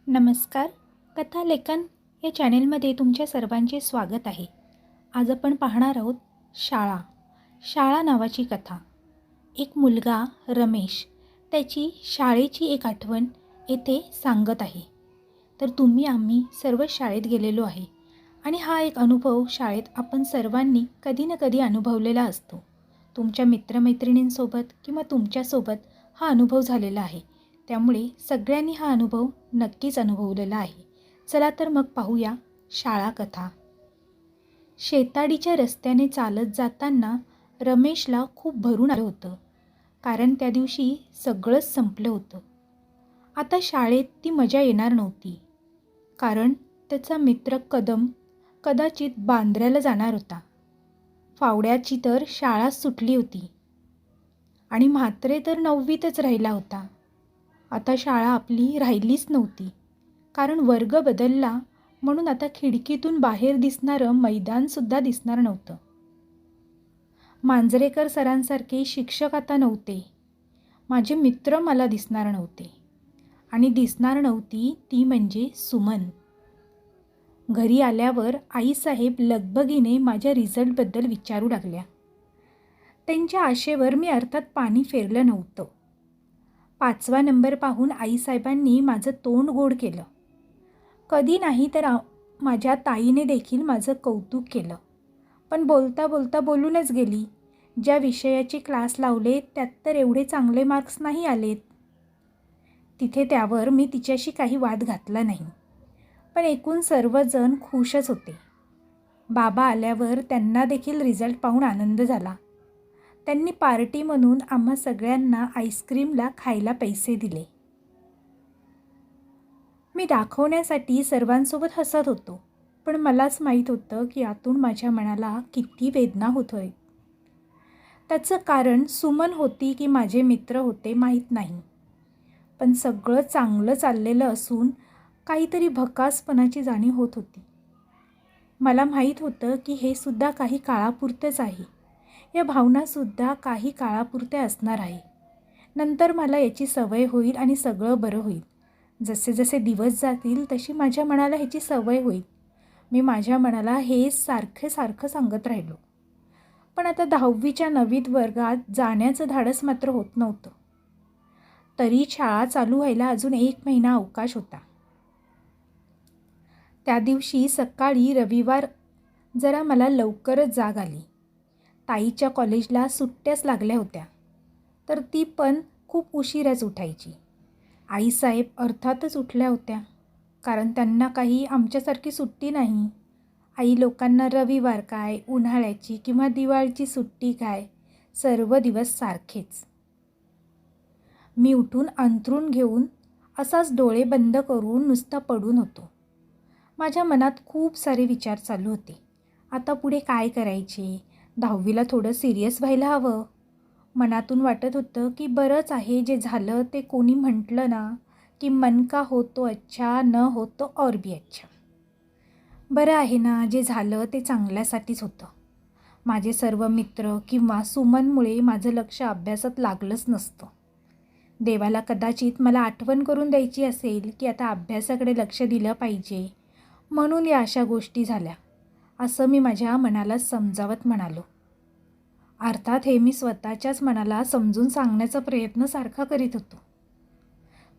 नमस्कार. कथालेखन या चॅनेलमध्ये तुमच्या सर्वांचे स्वागत आहे. आज आपण पाहणार आहोत शाळा नावाची कथा. एक मुलगा रमेश त्याची शाळेची एक आठवण येथे सांगत आहे. तर आम्ही सर्व शाळेत गेलेलो आहे आणि हा एक अनुभव शाळेत आपण सर्वांनी कधी ना कधी अनुभवलेला असतो. तुमच्या मित्रमैत्रिणींसोबत किंवा तुमच्यासोबत हा अनुभव झालेला आहे. त्यामुळे सगळ्यांनी हा अनुभव नक्कीच अनुभवलेला आहे. चला तर मग पाहूया शाळा कथा. शेताडीच्या रस्त्याने चालत जाताना रमेशला खूप भरून आलं होतं, कारण त्या दिवशी सगळंच संपलं होतं. आता शाळेत ती मजा येणार नव्हती, कारण त्याचा मित्र कदम कदाचित बांद्र्याला जाणार होता. फावड्याची तर शाळाच सुटली होती आणि म्हात्रे तर 9वीतच राहिला होता. आता शाळा आपली राहिलीच नव्हती, कारण वर्ग बदलला म्हणून आता खिडकीतून बाहेर दिसणारं मैदानसुद्धा दिसणार नव्हतं. मांजरेकर सरांसारखे शिक्षक आता नव्हते. माझे मित्र मला दिसणार नव्हते आणि दिसणार नव्हती ती म्हणजे सुमन. घरी आल्यावर आईसाहेब लगबगीने माझ्या रिझल्टबद्दल विचारू लागल्या. त्यांच्या आशेवर मी अर्थात पाणी फेरलं नव्हतं. 5वा नंबर पाहून आईसाहेबांनी माझं तोंड गोड केलं. कधी नाही तर माझ्या ताईने देखील माझं कौतुक केलं, पण बोलता बोलता बोलूनच गेली. ज्या विषयाचे क्लास लावले त्यात तर एवढे चांगले मार्क्स नाही आलेत. तिथे त्यावर मी तिच्याशी काही वाद घातला नाही, पण एकूण सर्वजण खुशच होते. बाबा आल्यावर त्यांना देखील रिझल्ट पाहून आनंद झाला. त्यांनी पार्टी म्हणून आम्हा सगळ्यांना आईस्क्रीमला खायला पैसे दिले. मी दाखवण्यासाठी सर्वांसोबत हसत होतो, पण मलाच माहीत होतं की आतून माझ्या मनाला किती वेदना होतोय. त्याचं कारण सुमन होती की माझे मित्र होते माहीत नाही, पण सगळं चांगलं चाललेलं असून काहीतरी भकासपणाची जाणीव होत होती. मला माहीत होतं की हे सुद्धा काही काळापुरतेच आहे. या भावनासुद्धा काही काळापुरत्या असणार आहे. नंतर मला याची सवय होईल आणि सगळं बरं होईल. जसे जसे दिवस जातील तशी माझ्या मनाला ह्याची सवय होईल. मी माझ्या मनाला हे सारखं सांगत राहिलो. पण आता 10वीच्या नववीत वर्गात जाण्याचं धाडस मात्र होत नव्हतं. तरी शाळा चालू व्हायला अजून 1 महिना अवकाश होता. त्या दिवशी सकाळी रविवार जरा मला लवकरच जाग आली. ताईच्या कॉलेजला सुट्ट्याच लागल्या होत्या, तर ती पण खूप उशिराच उठायची. आईसाहेब अर्थातच उठल्या होत्या, कारण त्यांना काही आमच्यासारखी सुट्टी नाही. आई लोकांना रविवार काय, उन्हाळ्याची किंवा दिवाळीची सुट्टी काय, सर्व दिवस सारखेच. मी उठून अंथरूण घेऊन असाच डोळे बंद करून नुसता पडून होतो. माझ्या मनात खूप सारे विचार चालू होते. आता पुढे काय करायचे? 10वीला थोडं सिरियस व्हायला हवं. मनातून वाटत होतं की बरंच आहे जे झालं ते. कोणी म्हटलं ना की मन का हो तो अच्छा, न हो तो और भी अच्छा. बरं आहे ना, जे झालं ते चांगल्यासाठीच होतं. माझे सर्व मित्र किंवा सुमनमुळे माझं लक्ष अभ्यासात लागलंच नसतं. देवाला कदाचित मला आठवण करून द्यायची असेल की आता अभ्यासाकडे लक्ष दिलं पाहिजे, म्हणून या अशा गोष्टी झाल्या, असं मी माझ्या मनाला समजावत म्हणालो. अर्थात हे मी स्वतःच्याच मनाला समजून सांगण्याचा प्रयत्न सारखा करीत होतो.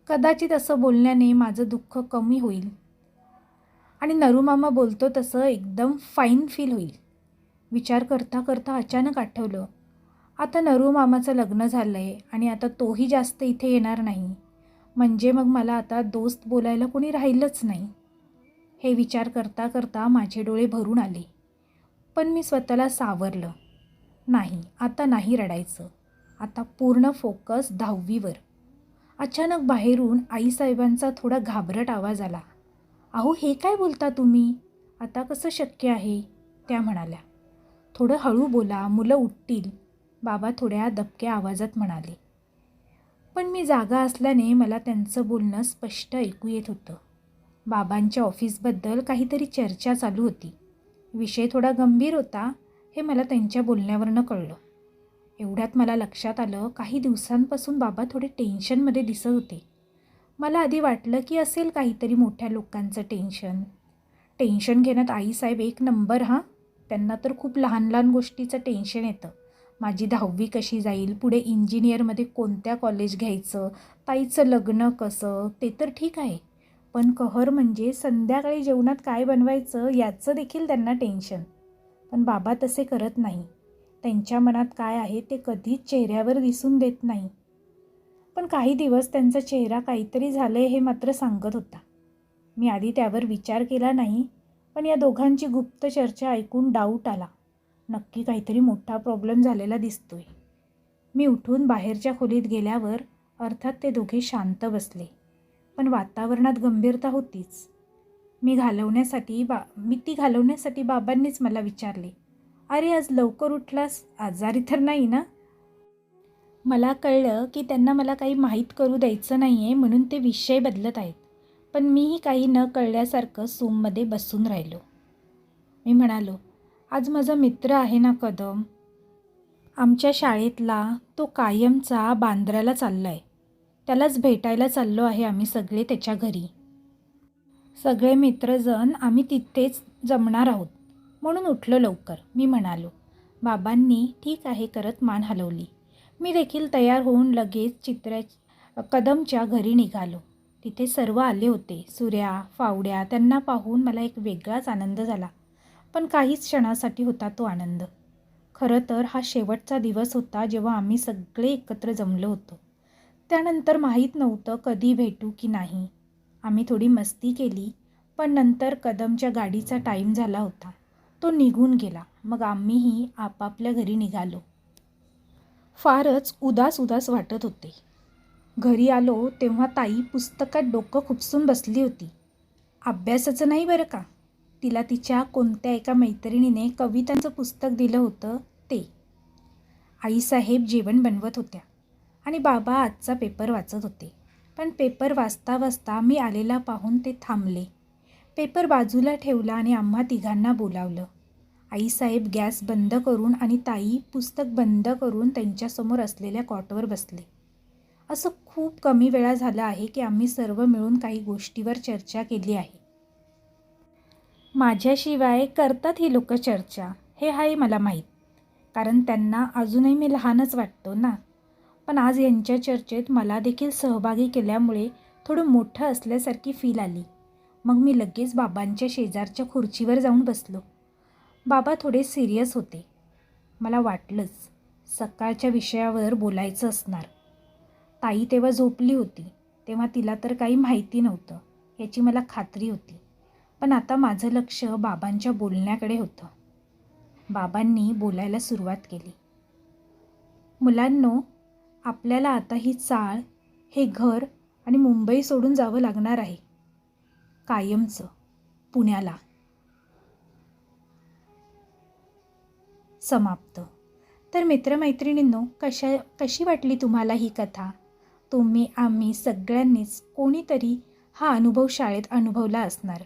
कदाचित असं बोलण्याने माझं दुःख कमी होईल आणि नरूमामा बोलतो तसं एकदम फाईन फील होईल. विचार करता करता अचानक आठवलं, आता नरूमामाचं लग्न झालं आहे आणि आता तोही जास्त इथे येणार नाही, म्हणजे मग मला आता दोस्त बोलायला कोणी राहिलंच नाही. हे विचार करता करता माझे डोळे भरून आले, पण मी स्वतःला सावरलं. नाही, आता नाही रडायचं. आता पूर्ण फोकस 10वीवर. अचानक बाहेरून आईसाहेबांचा थोडा घाबरट आवाज आला. अहो, हे काय बोलता तुम्ही? आता कसं शक्य आहे? त्या म्हणाल्या. थोडं हळू बोला, मुलं उठतील, बाबा थोड्या दबक्या आवाजात म्हणाले. पण मी जागा असल्याने मला त्यांचं बोलणं स्पष्ट ऐकू येत होतं. बाबांच्या ऑफिसबद्दल काहीतरी चर्चा चालू होती. विषय थोडा गंभीर होता, हे मला त्यांच्या बोलण्यावरनं कळलं. एवढ्यात मला लक्षात आलं, काही दिवसांपासून बाबा थोडे टेन्शनमध्ये दिसत होते. मला आधी वाटलं की असेल काहीतरी मोठ्या लोकांचं टेन्शन घेण्यात आईसाहेब एक नंबर हां. त्यांना तर खूप लहान लहान गोष्टीचं टेन्शन येतं. माझी 10वी कशी जाईल, पुढे इंजिनियरमध्ये कोणत्या कॉलेज घ्यायचं, ताईचं लग्न कसं, ते तर ठीक आहे. पण कहर म्हणजे संध्याकाळी जेवणात काय बनवायचं याचं देखील त्यांना टेन्शन. पण बाबा तसे करत नाही. त्यांच्या मनात काय आहे ते कधीच चेहऱ्यावर दिसून देत नाही. पण काही दिवस त्यांचा चेहरा काहीतरी झालं हे मात्र सांगत होता. मी आधी त्यावर विचार केला नाही, पण या दोघांची गुप्त चर्चा ऐकून डाऊट आला. नक्की काहीतरी मोठा प्रॉब्लेम झालेला दिसतोय. मी उठून बाहेरच्या खोलीत गेल्यावर अर्थात ते दोघे शांत बसले, पण वातावरणात गंभीरता होतीच. मी ती घालवण्यासाठी बाबांनीच मला विचारले, "अरे आज लवकर उठलास, आजारी तर नाही ना?" मला कळलं की त्यांना मला काही माहीत करू द्यायचं नाही आहे म्हणून ते विषय बदलत आहेत. पण मीही काही न कळल्यासारखं सूममध्ये बसून राहिलो. मी म्हणालो, "आज माझा मित्र आहे ना कदम, आमच्या शाळेतला, तो कायमचा बांद्र्याला चालला आहे. त्यालाच भेटायला चाललो आहे आम्ही सगळे त्याच्या घरी. सगळे मित्रजण आम्ही तिथेच जमणार आहोत. म्हणून उठलो लवकर." मी म्हणालो. बाबांनी ठीक आहे करत मान हलवली. मी देखील तयार होऊन लगेच कदमच्या घरी निघालो. तिथे सर्व आले होते. सूर्या, फावड्या, त्यांना पाहून मला एक वेगळाच आनंद झाला. पण काहीच क्षणासाठी होता तो आनंद. खरं तर हा शेवटचा दिवस होता जेव्हा आम्ही सगळे एकत्र जमलो होतो. त्यानंतर माहीत नव्हतं कधी भेटू की नाही. आम्ही थोडी मस्ती केली, पण नंतर कदमच्या गाडीचा टाईम झाला होता. तो निघून गेला. मग आम्हीही आपापल्या घरी निघालो. फारच उदास उदास वाटत होते. घरी आलो तेव्हा ताई पुस्तकात डोकं खुपसून बसली होती. अभ्यासाचं नाही बरं का, तिला तिच्या कोणत्या एका मैत्रिणीने कवितांचं पुस्तक दिलं होतं ते. आईसाहेब जेवण बनवत होत्या आणि बाबा आजचा पेपर वाचत होते. पण पेपर वाचता वाचता मी आलेला पाहून ते थांबले. पेपर बाजूला ठेवला आणि आम्हा तिघांना बोलावलं. आईसाहेब गॅस बंद करून आणि ताई पुस्तक बंद करून त्यांच्यासमोर असलेल्या कॉटवर बसले. असं खूप कमी वेळा झालं आहे की आम्ही सर्व मिळून काही गोष्टीवर चर्चा केली आहे. माझ्याशिवाय करतात ही लोक चर्चा, हे आहे मला माहीत. कारण त्यांना अजूनही मी लहानच वाटतो ना. पण आज यांच्या चर्चेत मला देखील सहभागी केल्यामुळे थोडं मोठं असल्यासारखी फील आली. मग मी लगेच बाबांच्या शेजारच्या खुर्चीवर जाऊन बसलो. बाबा थोडे सिरियस होते. मला वाटलंच सकाळच्या विषयावर बोलायचं असणार. ताई तेव्हा झोपली होती, तेव्हा तिला तर काही माहिती नव्हतं याची मला खात्री होती. पण आता माझं लक्ष बाबांच्या बोलण्याकडे होतं. बाबांनी बोलायला सुरुवात केली. "मुलांनो, आपल्याला आता ही चाळ, हे घर आणि मुंबई सोडून जावं लागणार आहे. कायमचं पुण्याला." समाप्त. तर मित्रमैत्रिणींनो, कशी वाटली तुम्हाला ही कथा? आम्ही सगळ्यांनीच कोणीतरी हा अनुभव शाळेत अनुभवला असणार.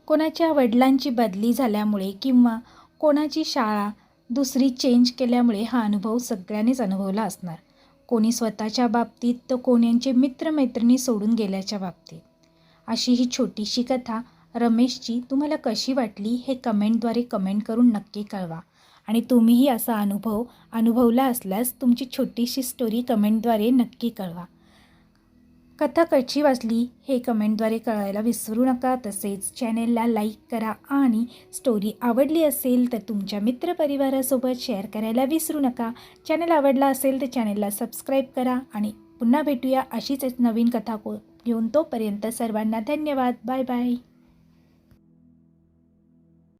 कोणाच्या वडिलांची बदली झाल्यामुळे किंवा कोणाची शाळा दुसरी चेंज केल्यामुळे हा अनुभव सगळ्यांनीच अनुभवला असणार. कोणी स्वतःच्या बाबतीत तर कोण्यांचे मित्रमैत्रिणी सोडून गेल्याच्या बाबतीत. अशी ही छोटीशी कथा रमेशची तुम्हाला कशी वाटली हे कमेंटद्वारे कमेंट करून नक्की कळवा. आणि तुम्हीही असा अनुभव अनुभवला असल्यास तुमची छोटीशी स्टोरी कमेंटद्वारे नक्की कळवा. कथा कशी वाचली हे कमेंटद्वारे कळवायला विसरू नका. तसेच चॅनेलला लाईक करा आणि स्टोरी आवडली असेल तर तुमच्या मित्रपरिवारासोबत शेअर करायला विसरू नका. चॅनल आवडला असेल तर चॅनेलला सबस्क्राईब करा आणि पुन्हा भेटूया अशीच एक नवीन कथा घेऊन. तोपर्यंत सर्वांना धन्यवाद. Bye bye.